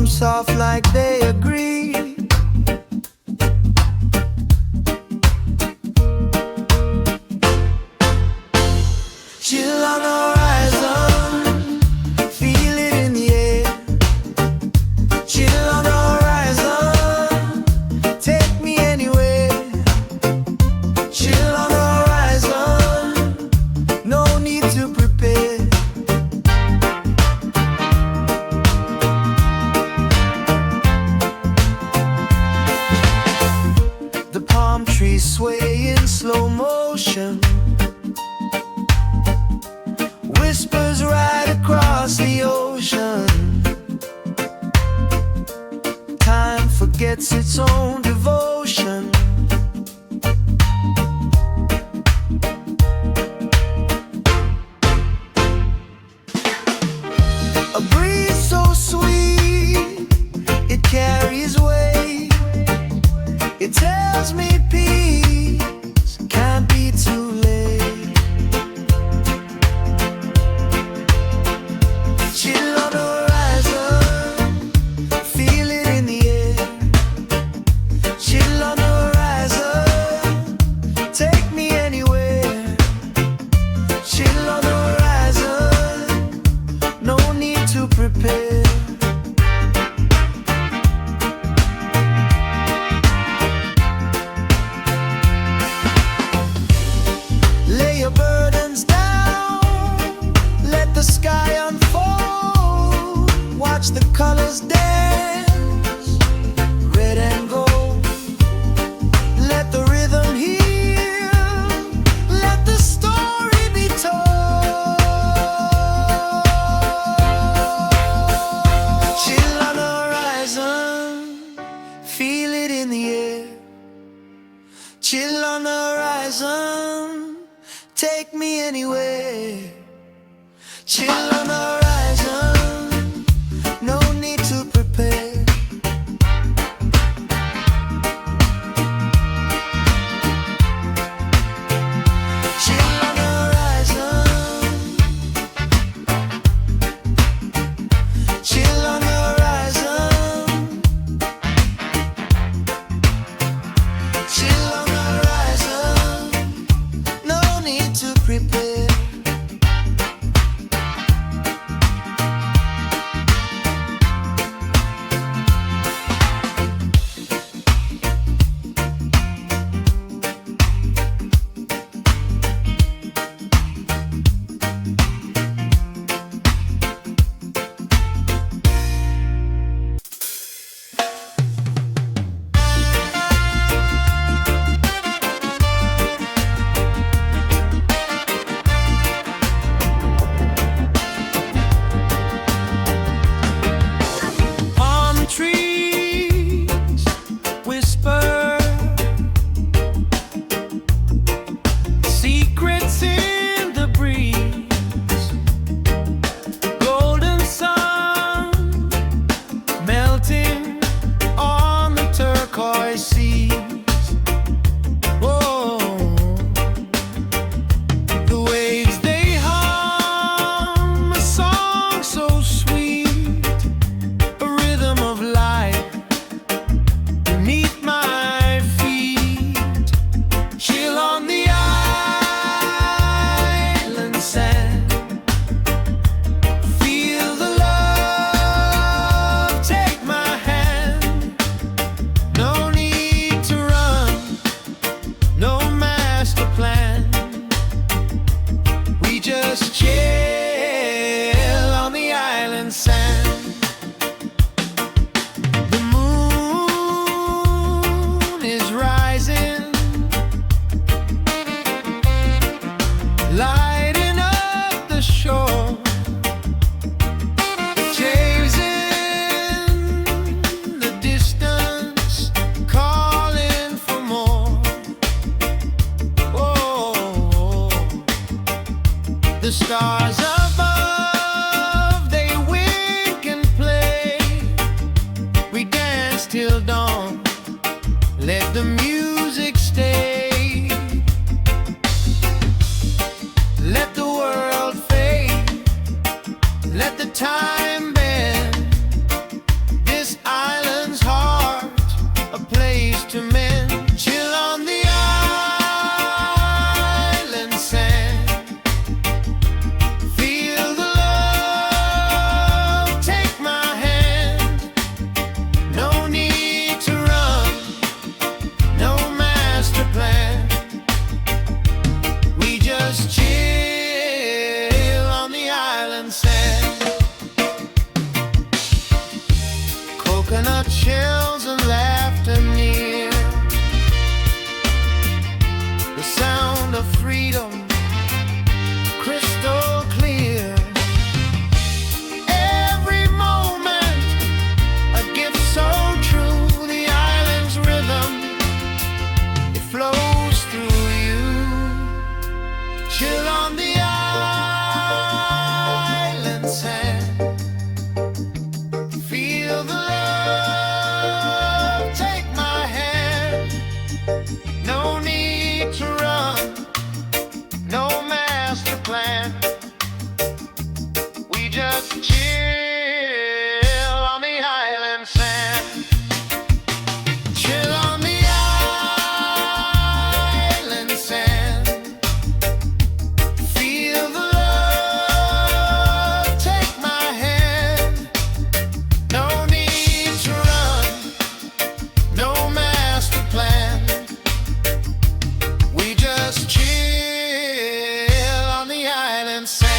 come soft like they agree. Chill on the horizon, feel it in the air. Chill on the horizon, take me anywhere. Chill on the horizon, no need to prepare. The palm trees sway in slow motion, whispers right across the ocean. Time forgets its own devotion. A breeze so sweet, it carries weight. It tells me peace can't be too late. Chill on the horizon, feel it in the air. Chill on the horizon, take me anywhere. Chill on the horizon, no need to prepare. Lay your burdens down, let the sky unfold. Watch the colors dance, red and gold. Let the rhythm heal, let the story be told. Chill on the horizon, feel it in the air. Chill on the horizon, take me anywhere. Chill on the horizon, no need to prepare. Chill on the horizon, chill on the horizon, chill on the horizon, no need to prepare. Palm trees whisper secrets in the breeze. Golden sun melting on the turquoise seas. Whoa, the waves they hum a song so sweet, a rhythm of life beneath my feet. Chill on the island sand, feel the love, take my hand. No need to run, no master plan. We just chill on the island sand. The moon is rising, lighting up the shore. Caves in the distance, calling for more. Oh, the stars above, they wink and play. We dance till dawn, let the music stay. Let the world fade, let the time bend. This to mend. Chill on the island sand. Feel the love, take my hand. No need to run, no master plan. We just chill on the island sand. Coconut shells and laughter near. The sound of freedom, crystal clear. Every moment, a gift so true. The island's rhythm, it flows through you. Chill on the island sand. Feel the love, take my hand. No need to run, no master plan. We just chill on the island sand. Chill on the island sand. Feel the love, take my hand. No need to run, no master plan. We just chill on the island sand.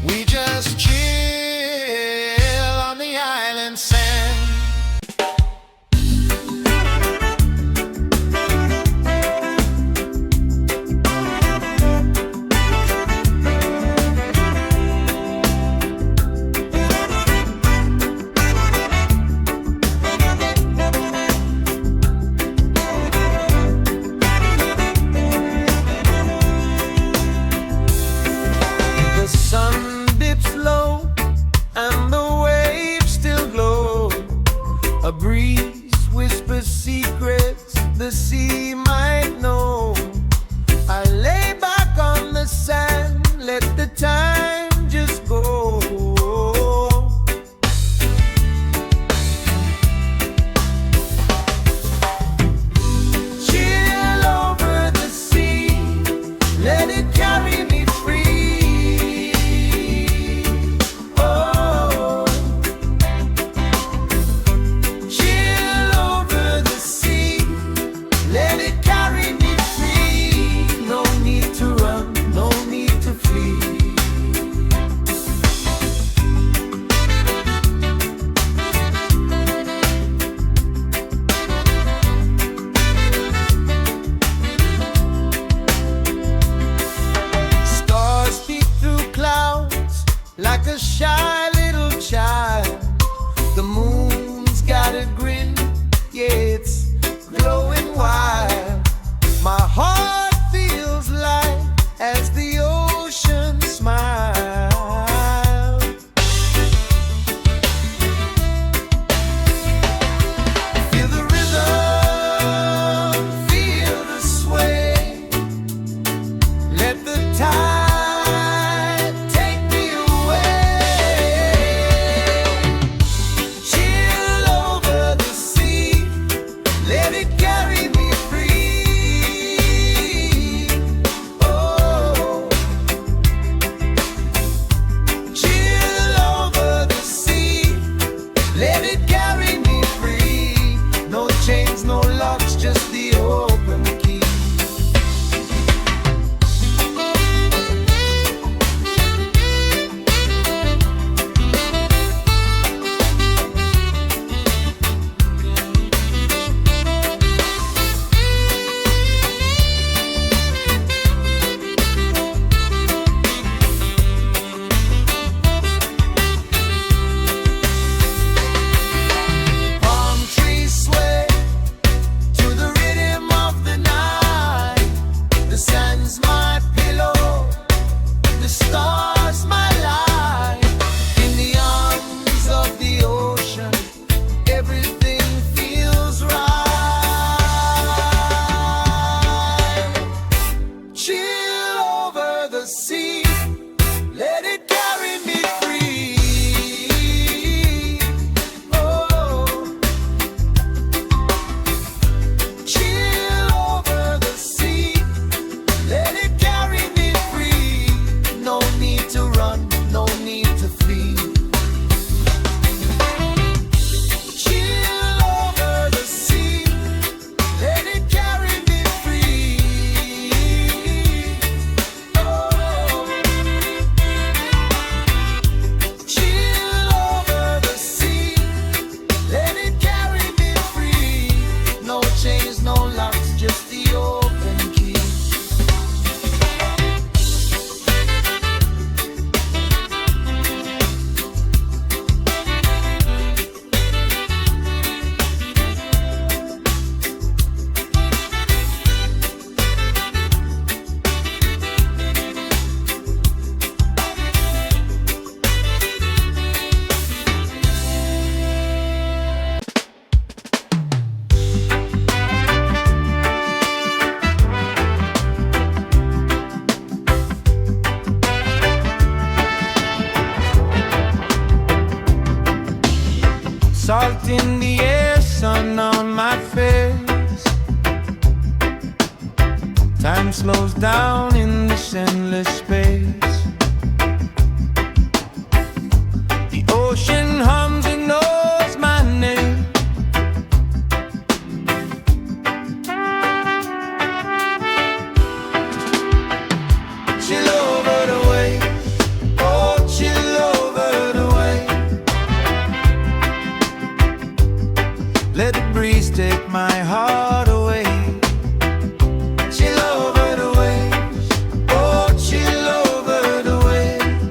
We just chill on the island sand. The sun dips low and the waves still glow. A breeze whispers secrets the sea might know. I lay back on the sand, let the time just go. Chill over the sea, let it carry me free. Oh, chill over the sea, let it carry me free. No need to run, no need to flee. Stars peek through clouds like a shy little child. The moon's got a grin, yeah, it's glowing wild. My heart feels light as the ocean smiles. Feel the rhythm, feel the sway. Let the tide take me away. Chill over the sea, let it carry me free. Oh, chill over the sea, let it carry me free. No chains, no locks, just the open key. heart in the air, sun on my face. Time slows down in this endless space. The ocean hums and knows my name. Chill over the waves, oh chill over the waves. Let the breeze take my heart away. Chill over the waves, oh chill over the waves.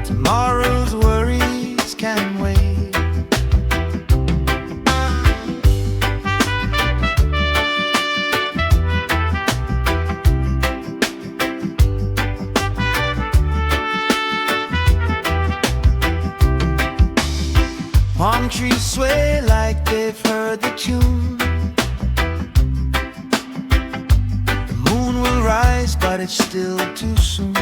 Tomorrow's worries can wait. Palm trees sway like they've heard the tune. The moon will rise, but it's still too soon.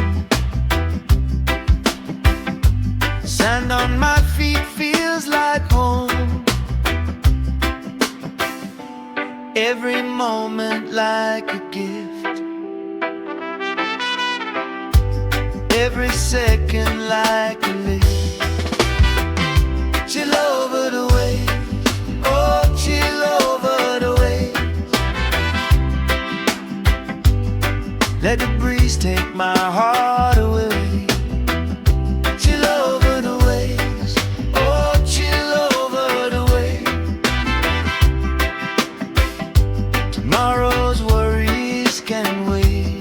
Sand on my feet feels like home. Every moment like a gift. Every second like a lift. Chill over the waves, oh chill over the waves. Let the breeze take my heart away. Chill over the waves, oh chill over the waves. Tomorrow's worries can wait.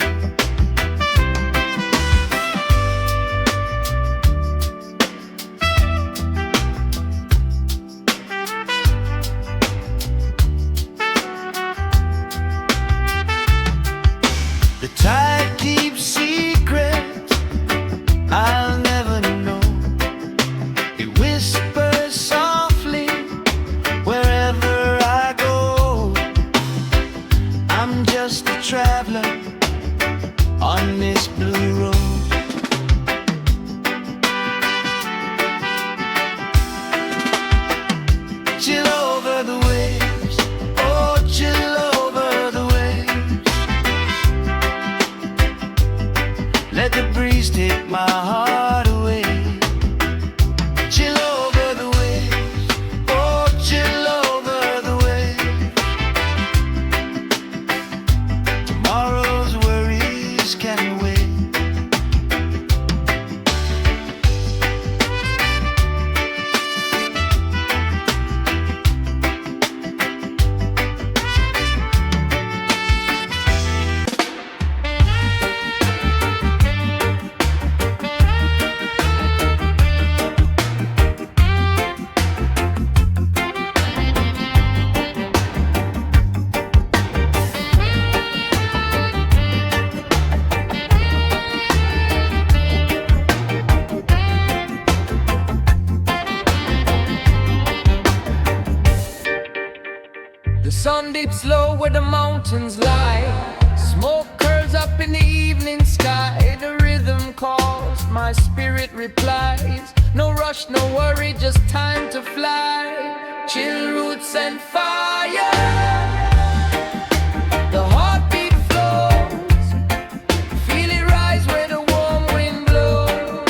The tide keeps secrets I'll never know. It whispers softly wherever I go. I'm just a traveler on this blue road. Chill over the waves, oh chill over the waves. Let the breeze take my heart away. Chill over the waves, oh chill over the waves. Tomorrow's worries can wait. The sun dips low where the mountains lie. Smoke curls up in the evening sky. The rhythm calls, my spirit replies. No rush, no worry, just time to fly. Chill roots and fire. The heartbeat flows. Feel it rise where the warm wind blows.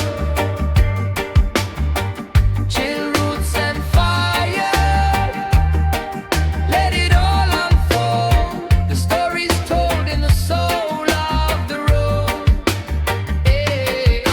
Chill roots and fire. Let it all unfold. The story's told in the soul of the road. Hey.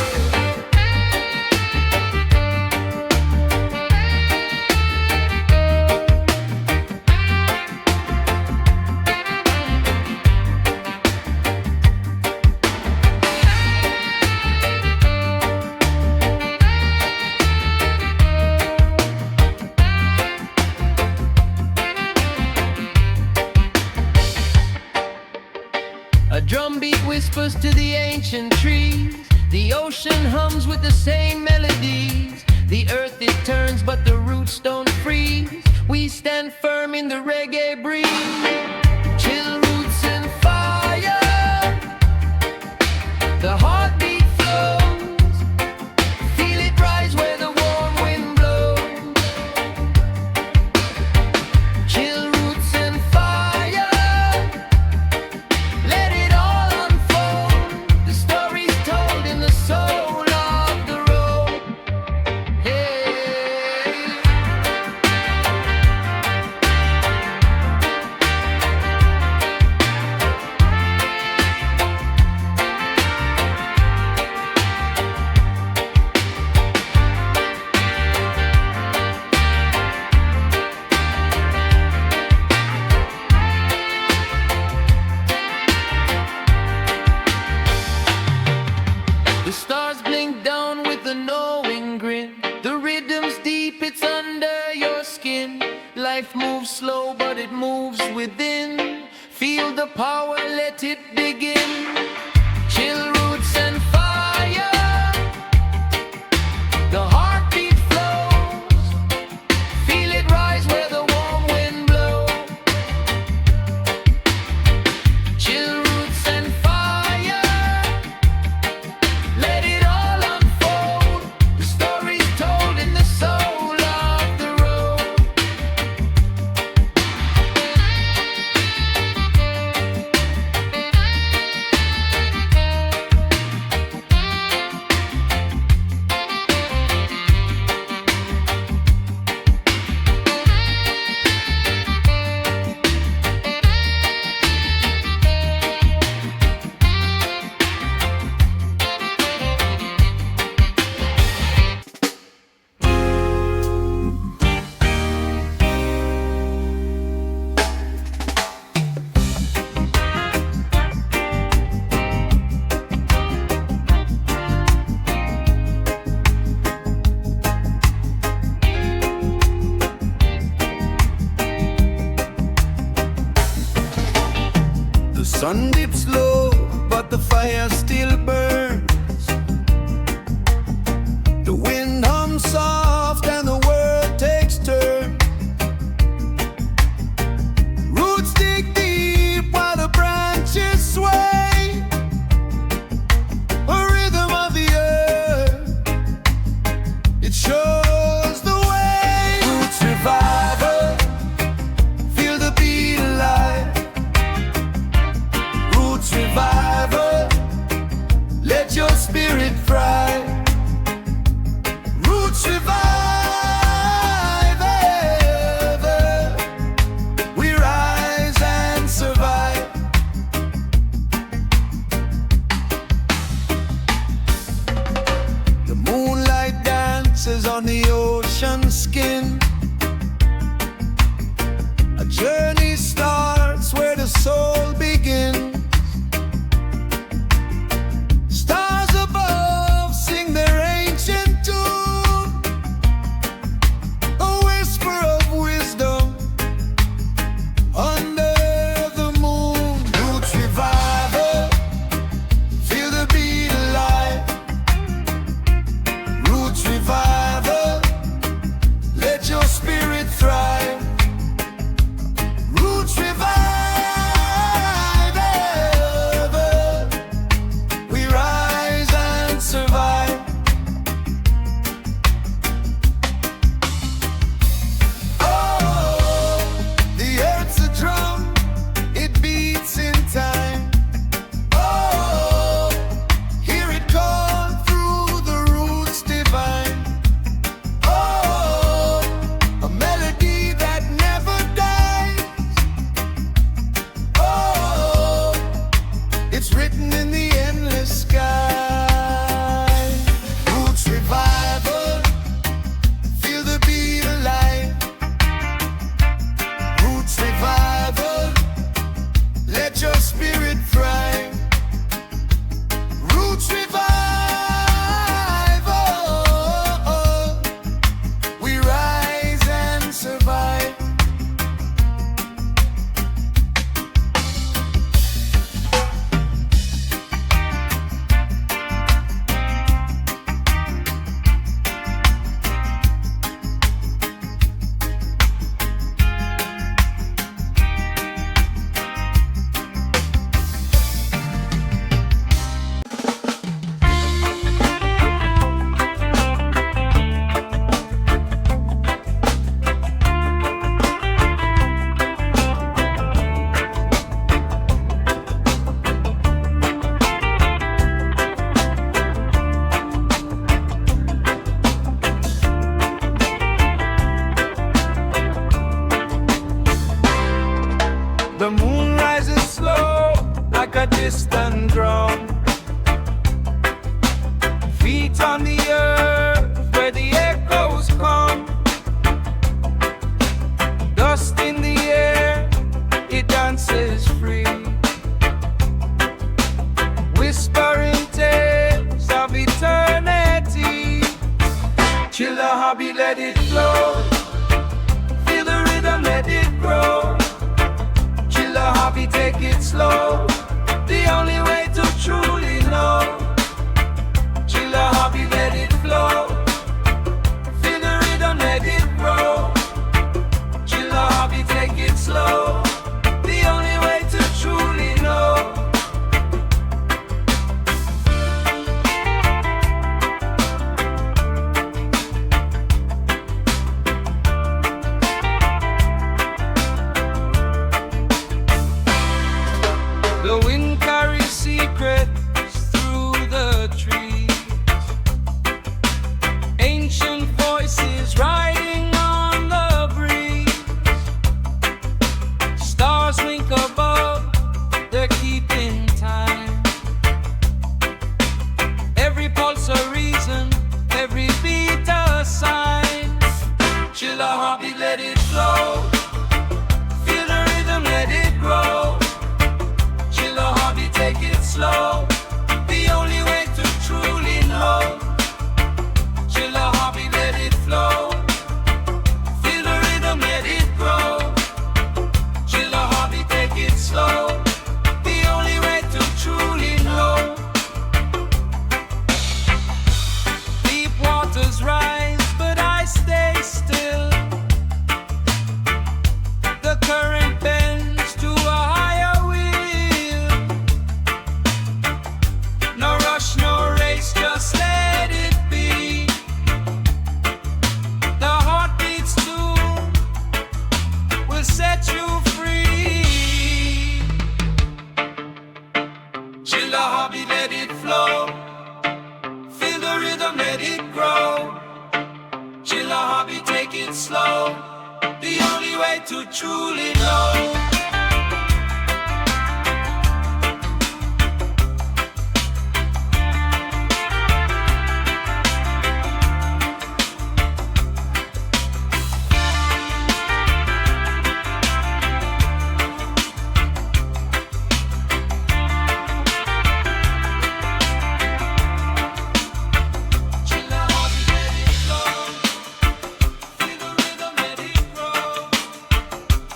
A drumbeat whispers to the ancient trees. The ocean hums with the same melodies. The earth it turns, but the roots don't freeze. We stand firm in the reggae breeze. Chill roots and fire. The heartbeat flows. Feel it rise where the warm wind blows. life moves slow, but it moves within. Feel the power, let it begin. Chill roots and fire, the heartbeat flows. Feel it rise where the warm wind blows. Chill roots and fire, let it all unfold. The story's told in the soul of the road. Sun dips low, but the fire still burns. The wind hums soft and the world takes turns. Roots dig deep while the branches sway. A rhythm of the earth, it shows the way. Roots revival, feel the beat alive. Revival, let your spirit fry. Roots revive, we rise and survive. The moonlight dances on the ocean skin. A journey starts where the soul begins. The moon rises slow like a distant drum. Feet on the earth where the echoes come. Dust in the air, it dances free. Whispering tales of eternity. Chill the hobby, let it flow. Feel the rhythm, it flow. Feel the rhythm, let it grow. Chill the hobby, take it slow. The only way to truly know. Chill the hobby, let it flow. Feel the rhythm, let it grow. Chill the hobby, take it slow. The only way to truly know. Deep waters rise, but I stay still. The current bends to a higher will. No rush, no race, just let it be. The heartbeats too will set you free. Chill the hobby, let it flow. Feel the rhythm, let it grow. Chill the hobby, take it slow. The only way to truly know. Chill the hobby, let it flow. Feel the rhythm, let it grow.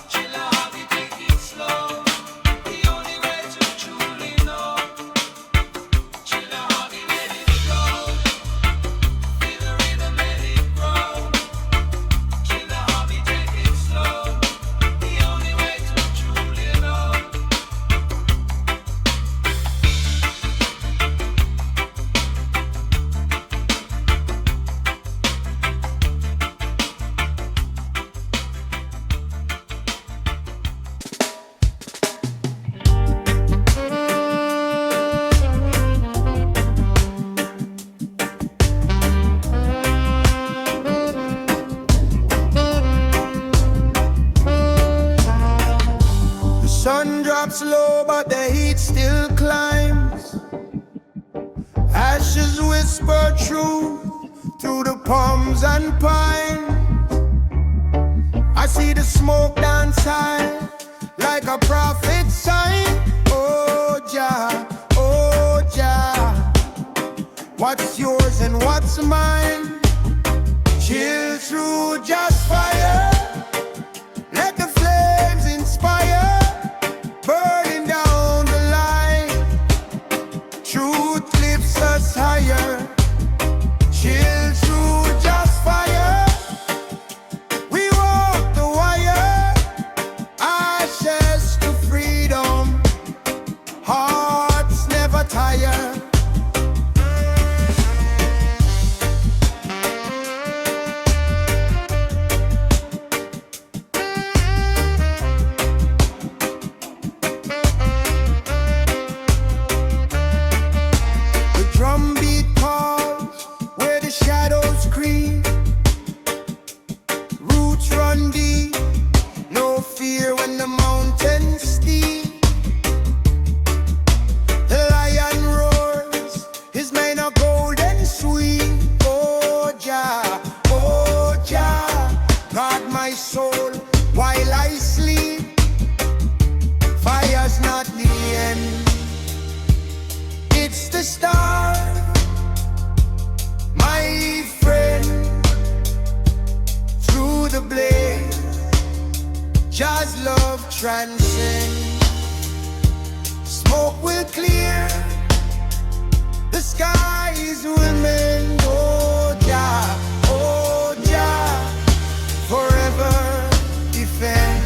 Chill the hobby, take it slow. The only way to truly know. Chill the hobby, let it flow. Feel the rhythm, let it grow. Chill the hobby, take it slow. The only way to truly know. The sun drops low, but the heat still climbs. Ashes whisper truth through the palms and pine. I see the smoke dance high like a prophet sign. Oh Jah, oh Jah, what's yours and what's mine? Chill through just fire. Let the flames inspire, burning down the line. Truth lifts us higher. Chill through just fire. We walk the wire. Ashes to freedom. Hearts never tire. The drumbeat calls where the shadows creep. Roots run deep, no fear when the mountains steep. The lion roars, his mane are golden sweet. Oh Jah, guard my soul while I sleep. Fire's not the end, it's the start, my friend. Through the blaze, Jah's love transcends. Smoke will clear, the skies will mend. Oh Jah, forever defend.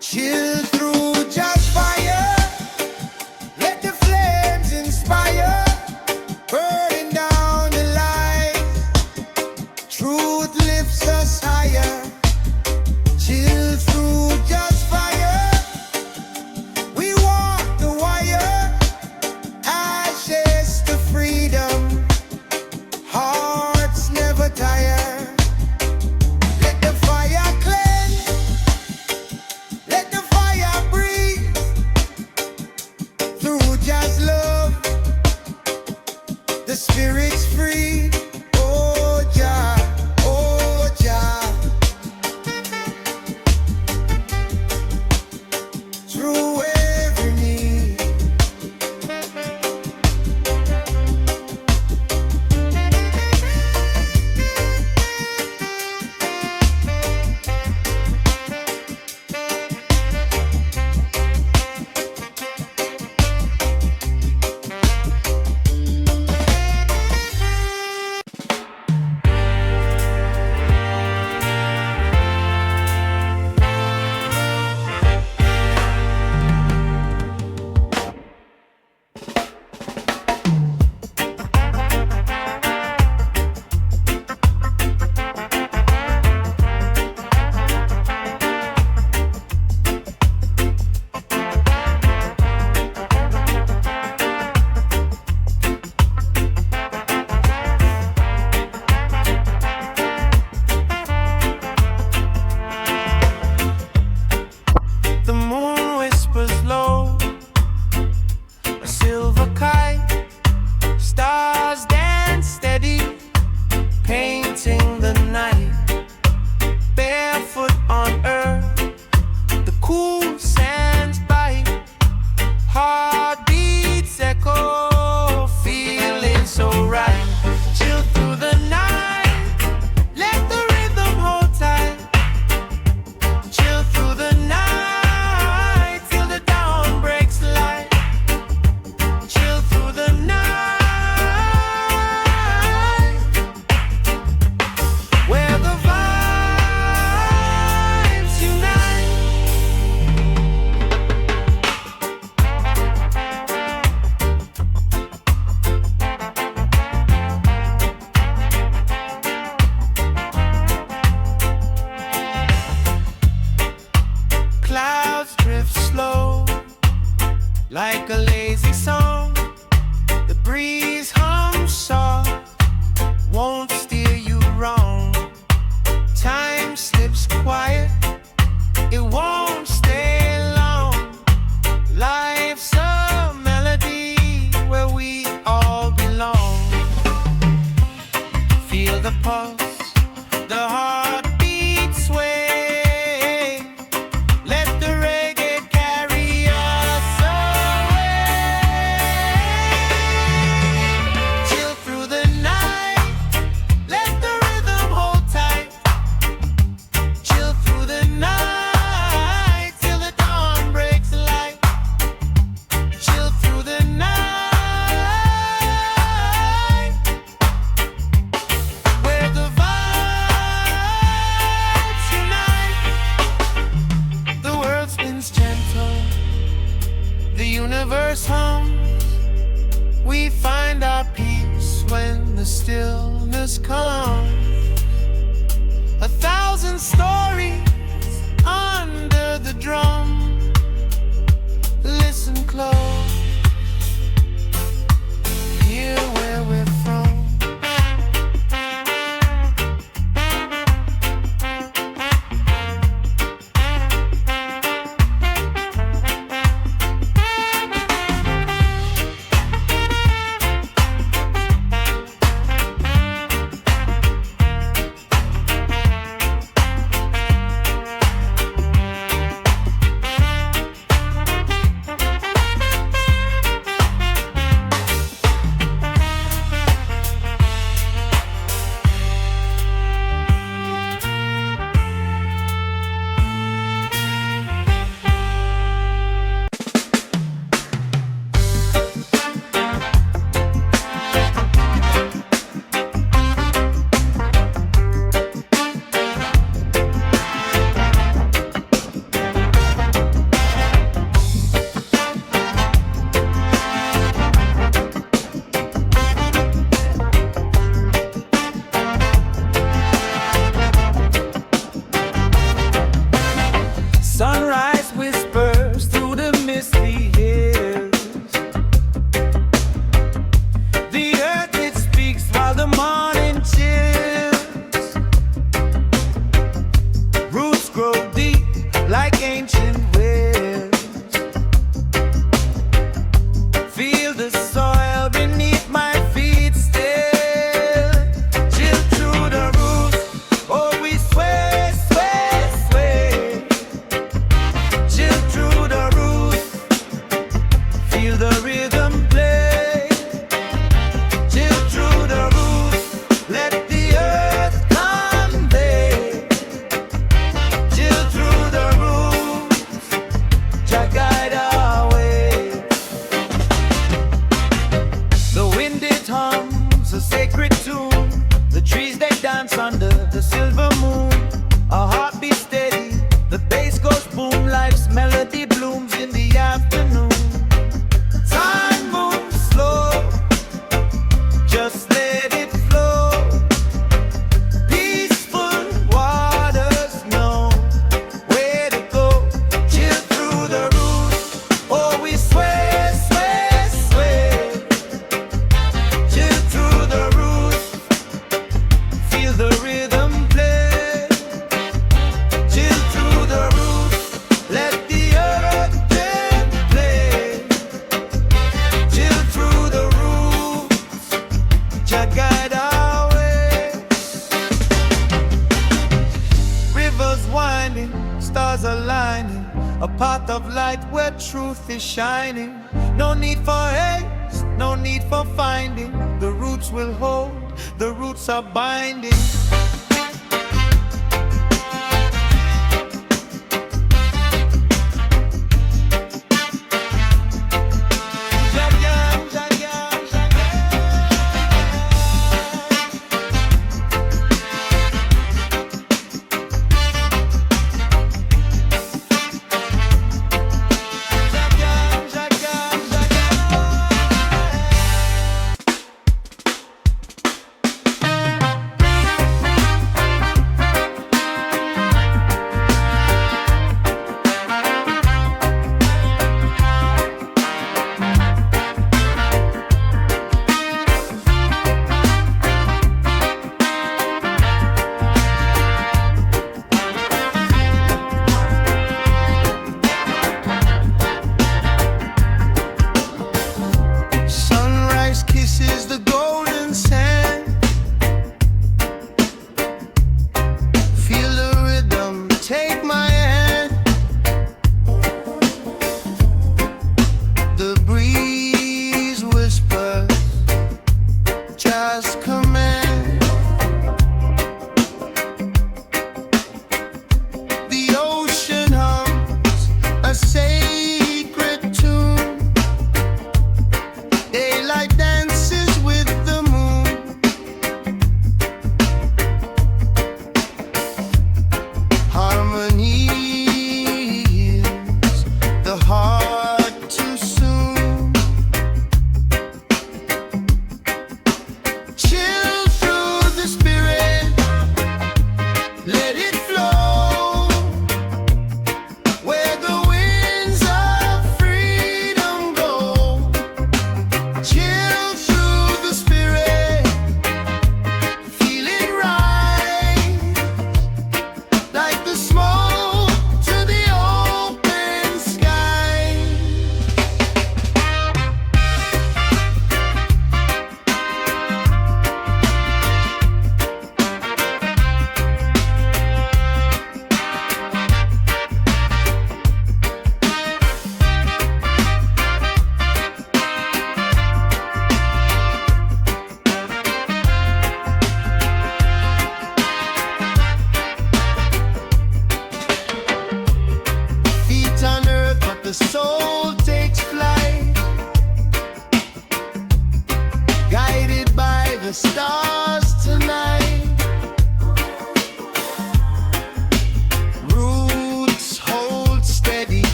Chill through just fire. Let the flames inspire, burning down the lights. Truth lifts us higher. Chill through just fire. We walk the wire. Ashes to freedom. Hearts never tire. Let the fire cleanse. Let the fire breathe. Through just love, the spirit's free. Oh the heartbeat sway. Let the reggae carry us away. Chill through the night, let the rhythm hold tight. Chill through the night till the dawn breaks the light. Chill through the night where the vibes unite. The world spins gentle, the universe hums. We find our peace when the stillness comes. 1,000 stories under the drum. Listen close, hear where we're from. Sunrise whispers through the misty hills. The earth it speaks while the morning chills. Roots grow deep like ancient wells. Feel the soil beneath my feet still. Chill through the roots, oh we sway, sway, sway. Chill through the roots, feel the rhythm play. Chill through the roots, let the earth convey. Chill through the roots, Jah guide our way. The wind it hums a sacred tune. The trees they dance under the silver moon. Our heart beats steady, the bass goes boom. Life's melody blooms in the afternoon. Time moves slow, just let it flow. Peaceful waters know where to go. Chill through the roots, oh we sway, sway, sway. Chill through the roots, feel the rhythm play. Chill through the roots, let the earth then play. Chill through the roots, Jah guide our way. Rivers winding, stars aligning, a path of light where truth is shining. No need for haste, no need for finding. The roots will hold, the roots are binding. Jagam, jagam, jagam, jagam, jagam.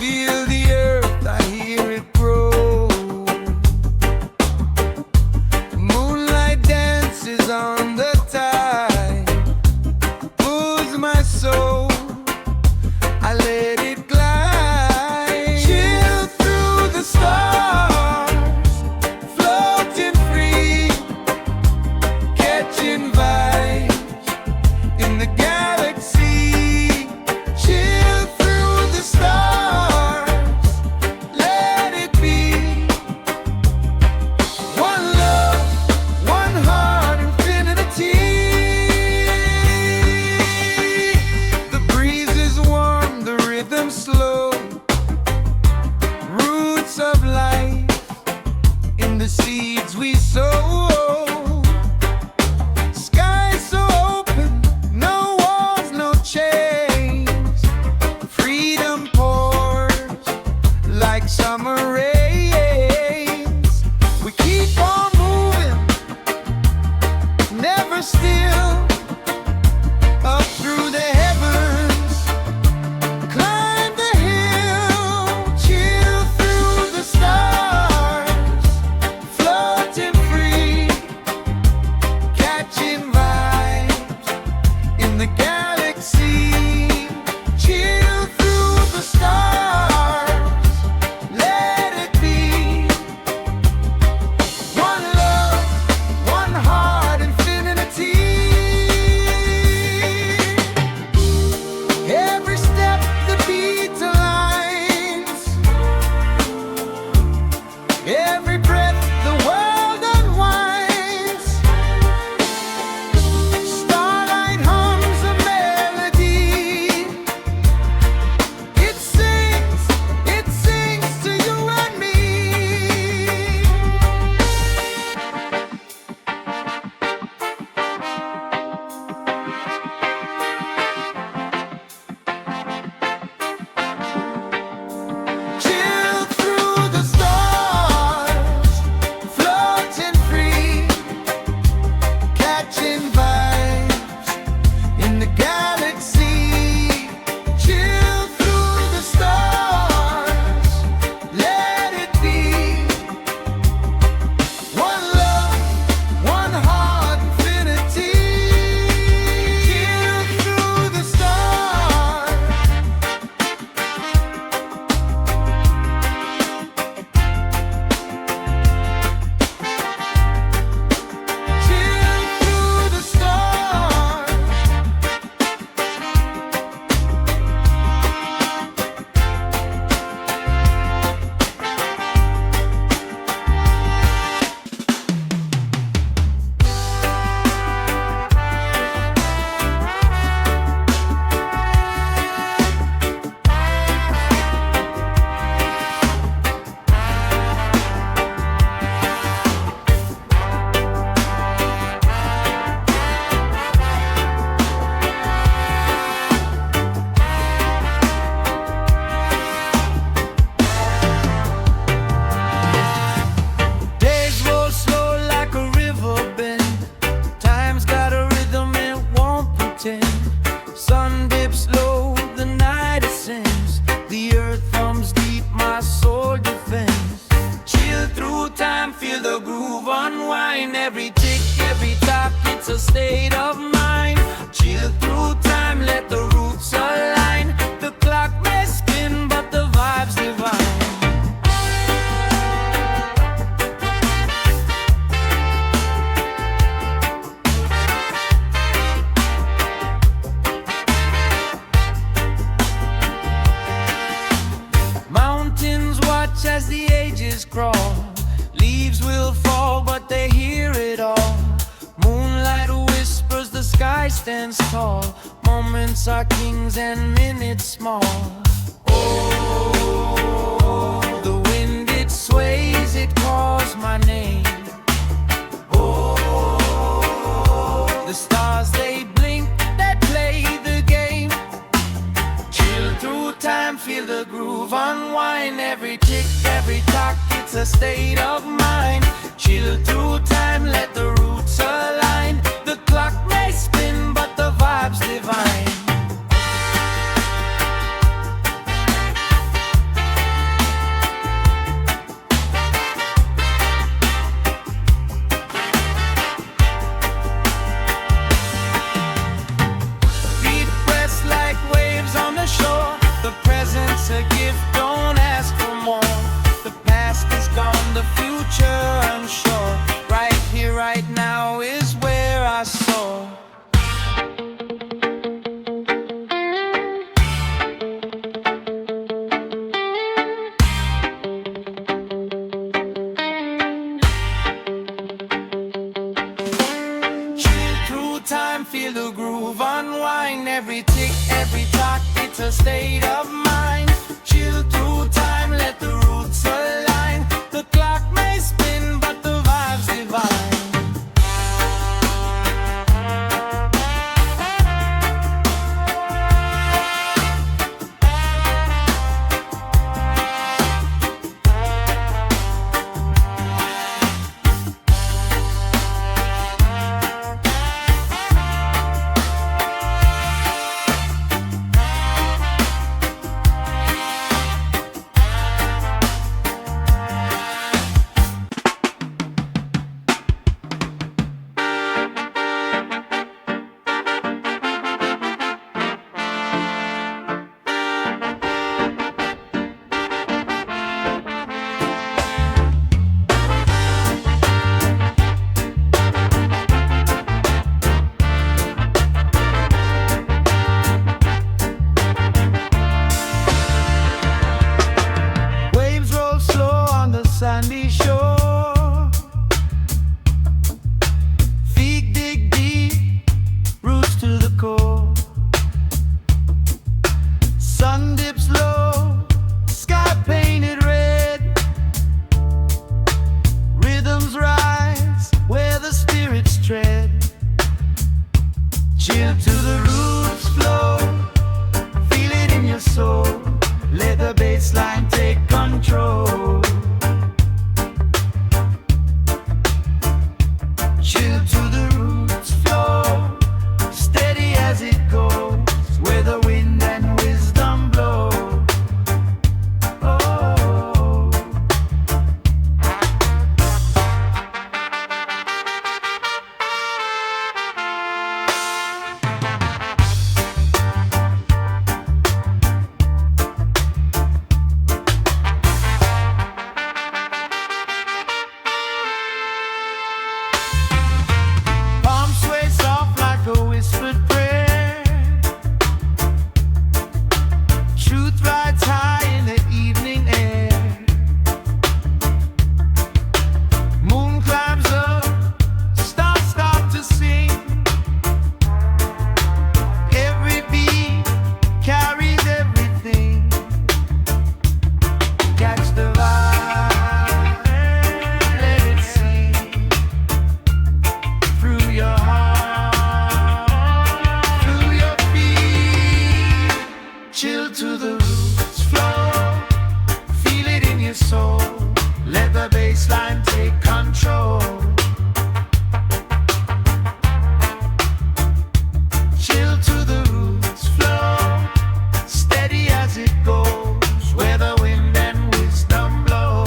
feel the earth, I hear it grow. Moonlight dances on the tide, pulls my soul, I let it glide. Chill through the stars, floating free, catching vibes in the galaxy. Chill through the stars, let it be. One love, one heart, infinity. The breeze is warm, the rhythm slow, roots of life in the seeds we sow. Sky so open, no walls, no chains. Freedom pours like summer rains. We keep on moving, never still, up through the heavens, climb the hill, chill through the stars, floating free, catching vibes in the galaxy. Chill through the stars, let it be. One love, one heart, infinity. Every step the beat aligns, every breath the world unwinds. Starlight hums a melody, it sings to you and me. Chill through the stars, floating free, catching vibes in the galaxy. Chill through the stars, let it be. One love, one heart, infinity. Chill through the stars. Chill through the stars. Days roll slow like a river bend. Time's got a rhythm it won't pretend. Sun dips low, the night ascends. The earth thumbs deep, my soul defends. Chill through time, feel the groove unwind. Every tick, every tock, it's a state of mind. Chill through time, let the roots align. The clock may spin, but the vibe's divine. Mountains watch as the ages crawl. Leaves will fall, but they hear it all. Moonlight whispers, the sky stands tall. Moments are kings and minutes small. Oh, the wind it sways, it calls my name. Oh, the stars they blink, that play the game. Chill through time, feel the groove unwind. Every tick, every tock, it's a state of mind. Chill through time, let the roots align. The clock may spin, but the vibe's divine. every tick, every talk, it's a state of mind. Chill through time, let the roots align. The clock may spin, but the vibe's divine. Sandy shore, feet dig deep, roots to the core. Sun dips low, sky painted red. Rhythms rise where the spirits tread. Chill to the roots flow, feel it in your soul. Let the bass line take control. Chill to the roots flow, steady as it goes, where the wind and wisdom blow. Oh. Palms sway soft like a whispered prayer. Truth rides high in the evening air. Moon climbs up, stars start to sing. Every beat carries everything. Catch the vibe, let it sing through your heart, through your feet. Chill to the roots flow, feel it in your soul. Let the bass line take control. Chill to the roots flow, steady as it goes, where the wind and wisdom blow.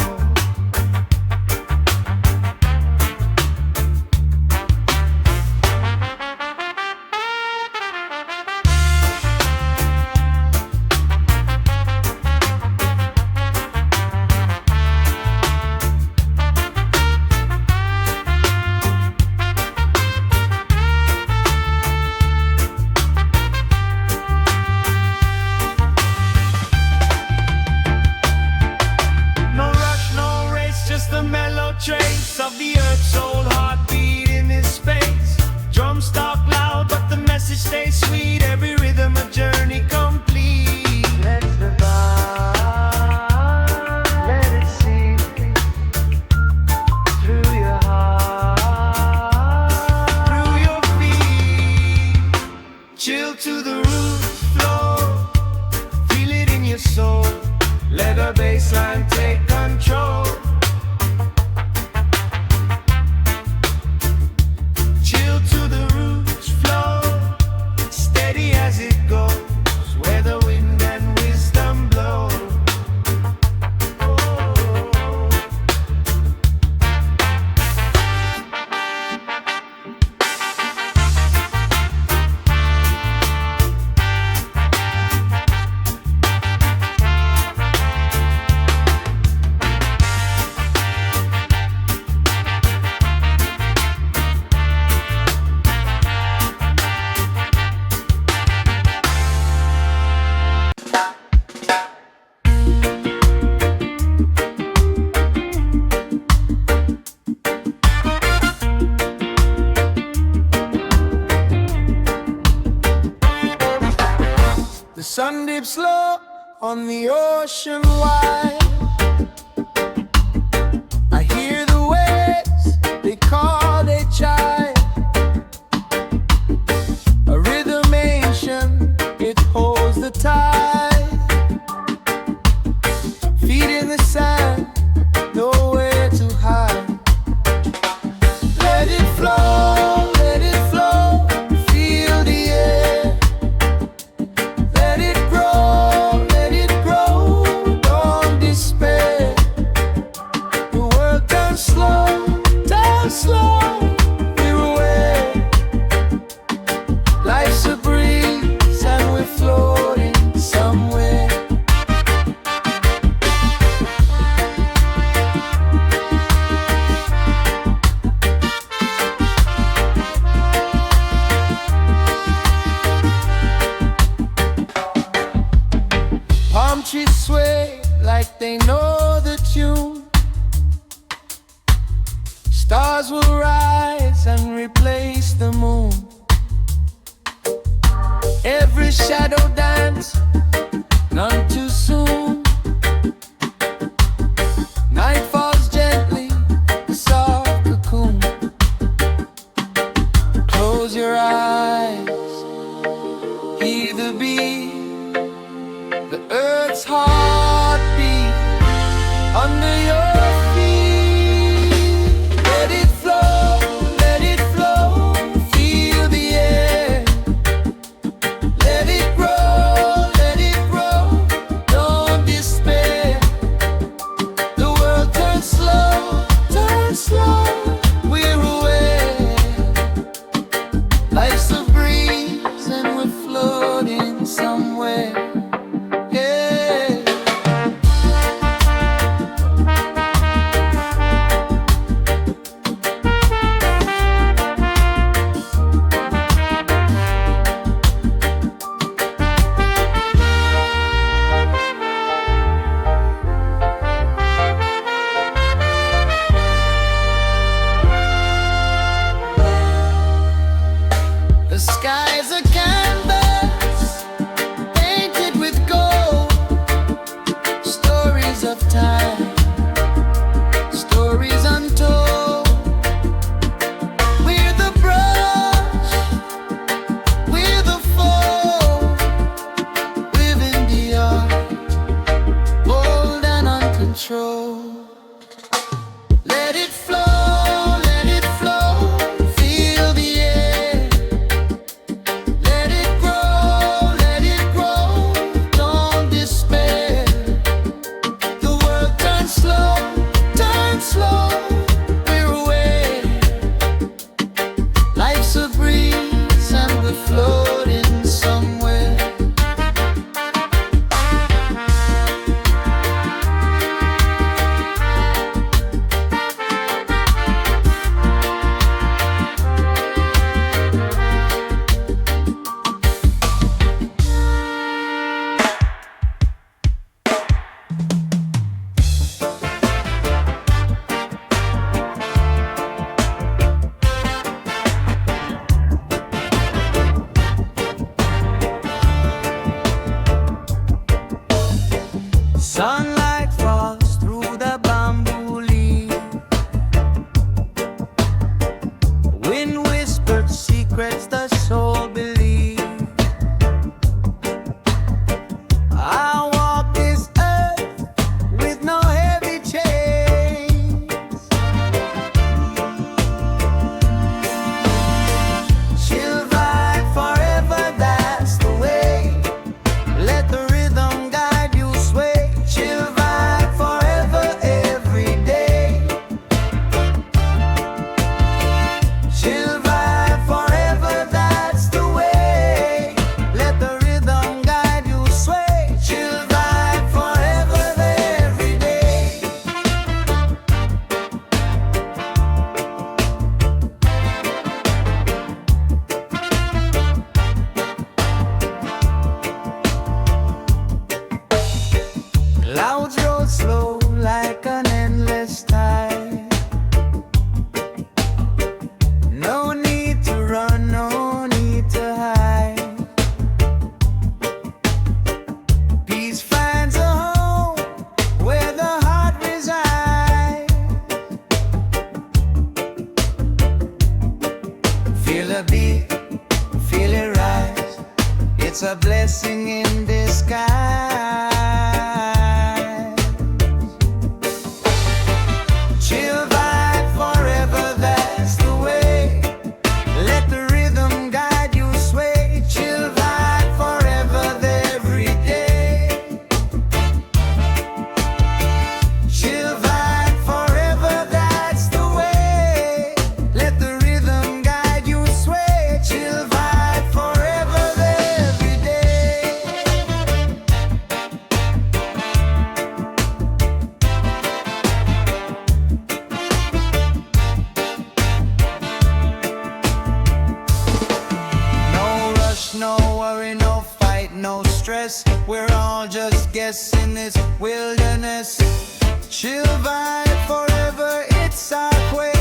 No rush, no race, just a mellow trace of the earth's soul heartbeat in this space. Drums talk loud, but the message stays sweet. Every rhythm a journey complete. Let's the vibe, let it sink through your heart, through your feet. Chill to the roots flow, feel it in your soul. Let the bass line take control. Chill to the roots flow, steady as it goes, where the wind and wisdom blow. Oh. on the ocean wide. I hear the waves, they call, they chime. A rhythm ancient, it holds the tide. Feet in the sand, nowhere to hide. Let it flow, let it flow, feel the air. Let it grow, don't despair. The world turns slow, we're aware. Life's a breeze and we're floating somewhere. Palm trees sway like they know the tune. Stars will rise and replace the moon. Every shadow dance, none too soon. Night falls gently, a soft cocoon. Close your eyes, hear the beat, the earth's heartbeat under your feet. Let it flow, feel the air. Let it grow, don't despair. The world turns slow, we're aware. Life's a breeze and we're floating somewhere. Yeah. The sky's a canvas painted with gold. Stories of time, stories untold. We're the brush, we're the fold, living the art, bold and uncontrolled. Let it flow, feel the air. Let it grow, don't despair. The world turns slow, we're aware. Life's a breeze and we're floating somewhere. Sunlight falls through the bamboo leaf. Wind whispered secrets the soul believes. I walk this earth with no heavy chains. Chill vibe forever, that's the way. Let the rhythm guide you, sway. Chill vibe forever, every day. Chill vibe forever, that's the way. Let the rhythm guide you, sway. Chill vibe forever, every day. Clouds roll slow like an endless tide. No need to run, no need to hide. Peace finds blessing in disguise. Chill vibe forever, that's the way. Let the rhythm guide you, sway. Chill vibe forever, every day. Chill vibe forever, that's the way. Let the rhythm guide you, sway. Chill vibe forever, every day. No rush, no worry, no fight, no stress. We're all just guests in this wilderness. Chill vibe forever, it's our quest.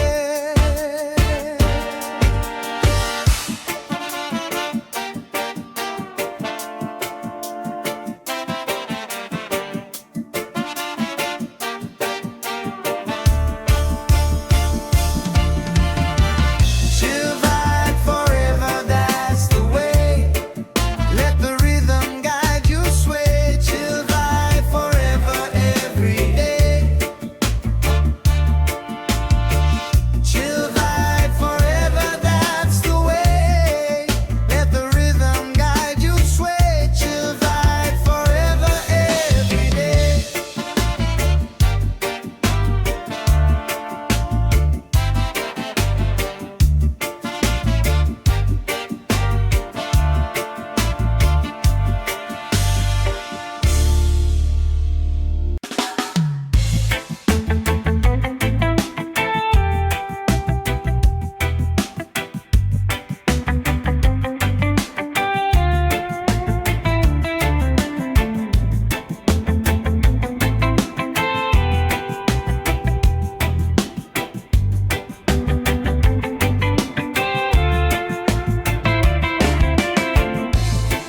Chill vibe forever, that's the way. Let the rhythm guide you, sway. Chill vibe forever, every day. Chill vibe forever, that's the way. Let the rhythm guide you, sway. Chill vibe forever, every day.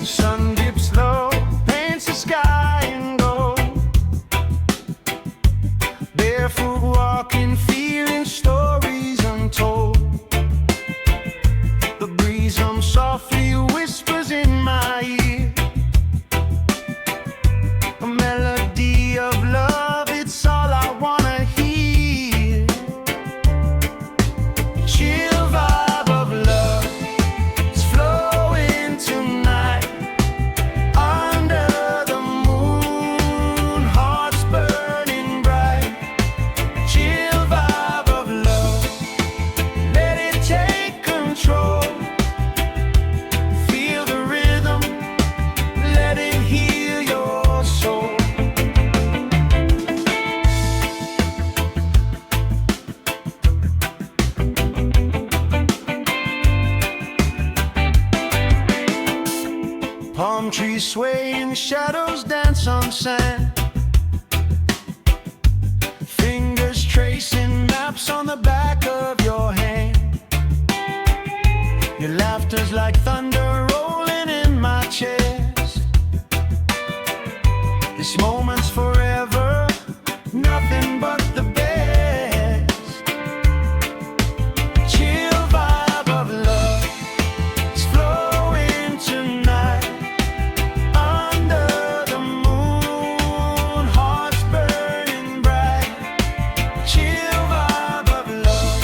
Sun dips low, paints the sky in gold. Barefoot walking, feeling stories untold. The breeze hums softly, whispers in my ear. A melody of love, it's all I wanna hear. Chill vibe of love, it's flowing tonight. Under the moon, hearts burning bright. Chill vibe of love, let it take control. Feel the rhythm, let it heal your soul. Palm trees sway and shadows dance on sand. Fingers tracing maps on the back of your hand. Your laughter's like thunder rolling in my chest. This moment's forever, nothing but the best. Chill vibe of love, it's flowing tonight. Under the moon, hearts burning bright. Chill vibe of love,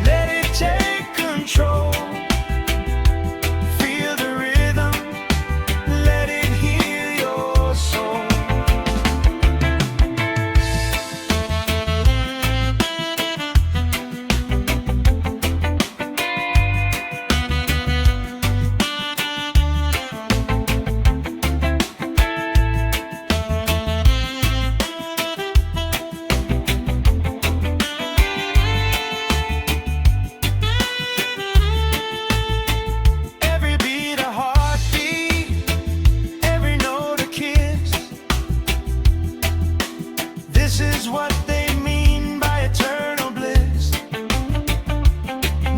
let it take control. Feel the rhythm, let it heal your soul. Every beat a heartbeat, every note a kiss. This is what they mean by eternal bliss.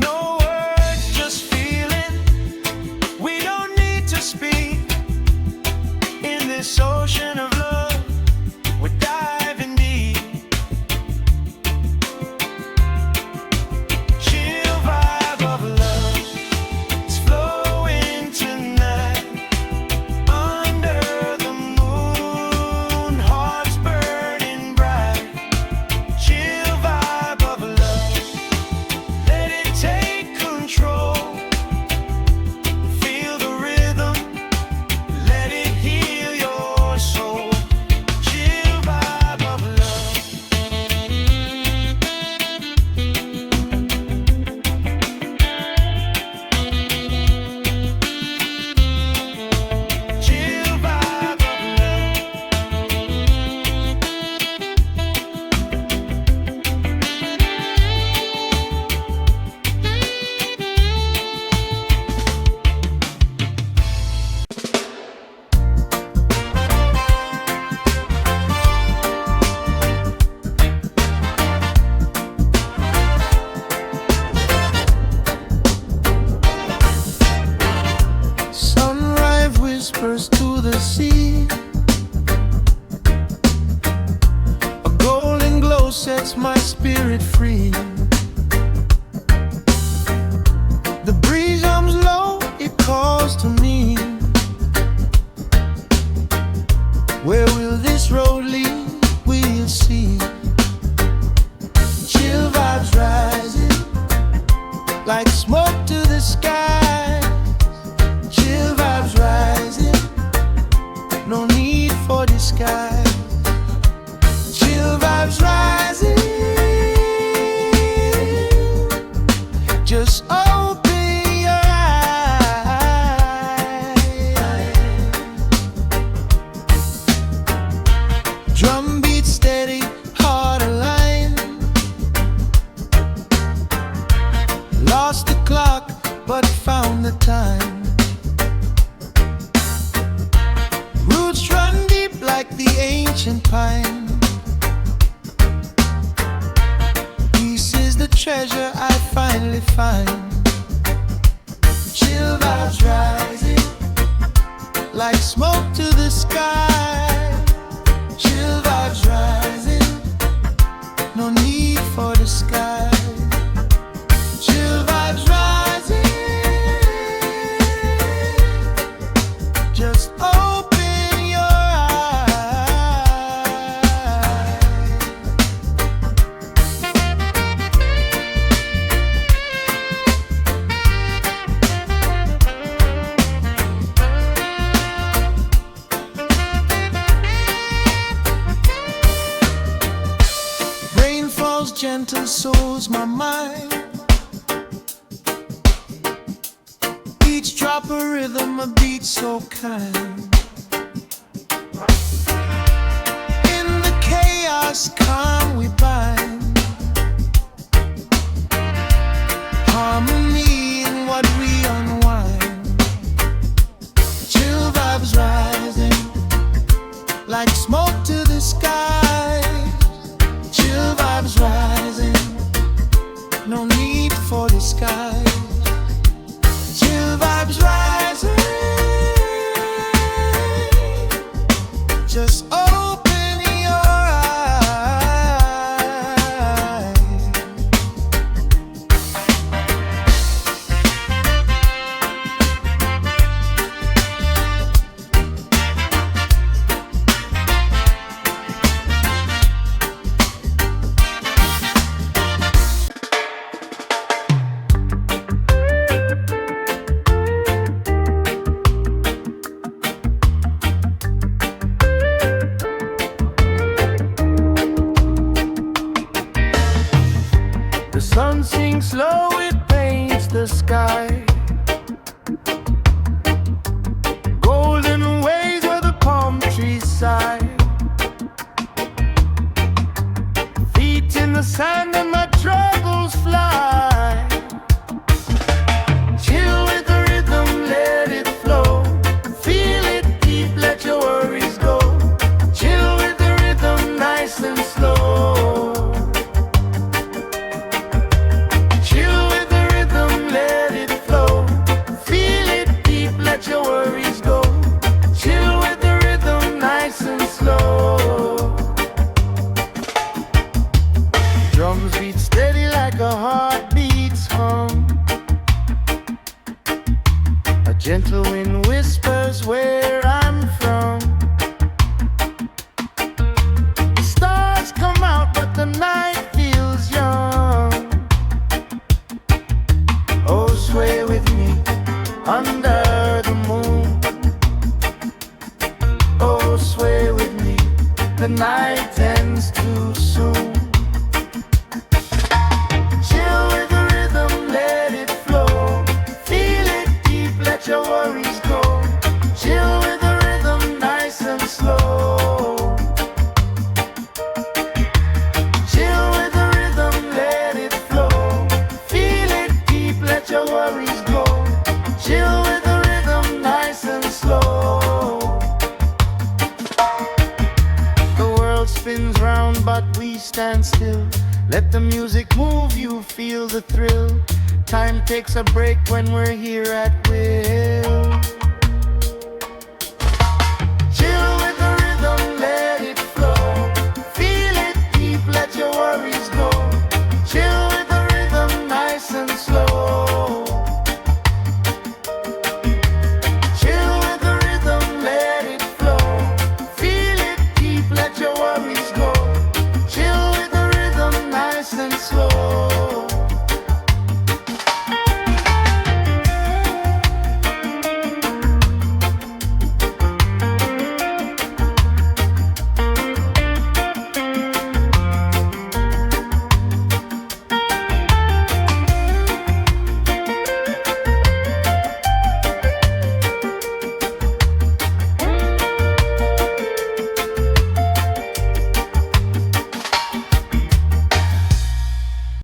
No words, just feeling. We don't need to speak. In this ocean of love, we're diving deep. Chill vibe of love, it's flowing tonight. sets my spirit free. The breeze hums low, it calls to me. Where will this road lead? We'll see. Chill vibes rising like smoke to the sky. Chill vibes rising, no need for disguise. Chill vibes rising, just open your eyes. Drum beat steady, heart aligned. Lost the clock, but found the time. Roots run deep like the ancient pine. Peace is the treasure I finally find. Chill vibes rising like smoke to the sky. Chill vibes rising, no need for disguise. Chill vibes rising, just open your eyes. Rain falls gentle, soothes my mind. Each drop a rhythm, a beat so kind. In the chaos, calm we bind. Harmony in what we unwind. Chill vibes rising like smoke to the sky. Chill vibes rising, no need for disguise. Chill vibes rising, just open your eyes. The sun sinks low, it paints the sky. Golden waves where the palm trees sigh. Feet in the sand and my troubles fly. Chill with the rhythm, let it flow. Feel it deep, let your worries go. Chill with the rhythm, nice and slow. Drums beat steady like a heartbeat's hum. A gentle wind whispers where I'm from. The stars come out but the night feels young. Oh, sway with me under the moon. Oh, sway with me, the night ends too soon. Your worries go. Chill with the rhythm, nice and slow. Chill with the rhythm, let it flow. Feel it deep, let your worries go. Chill with the rhythm, nice and slow. The world spins round but we stand still. Let the music move you, feel the thrill. Time takes a break when we're here at will.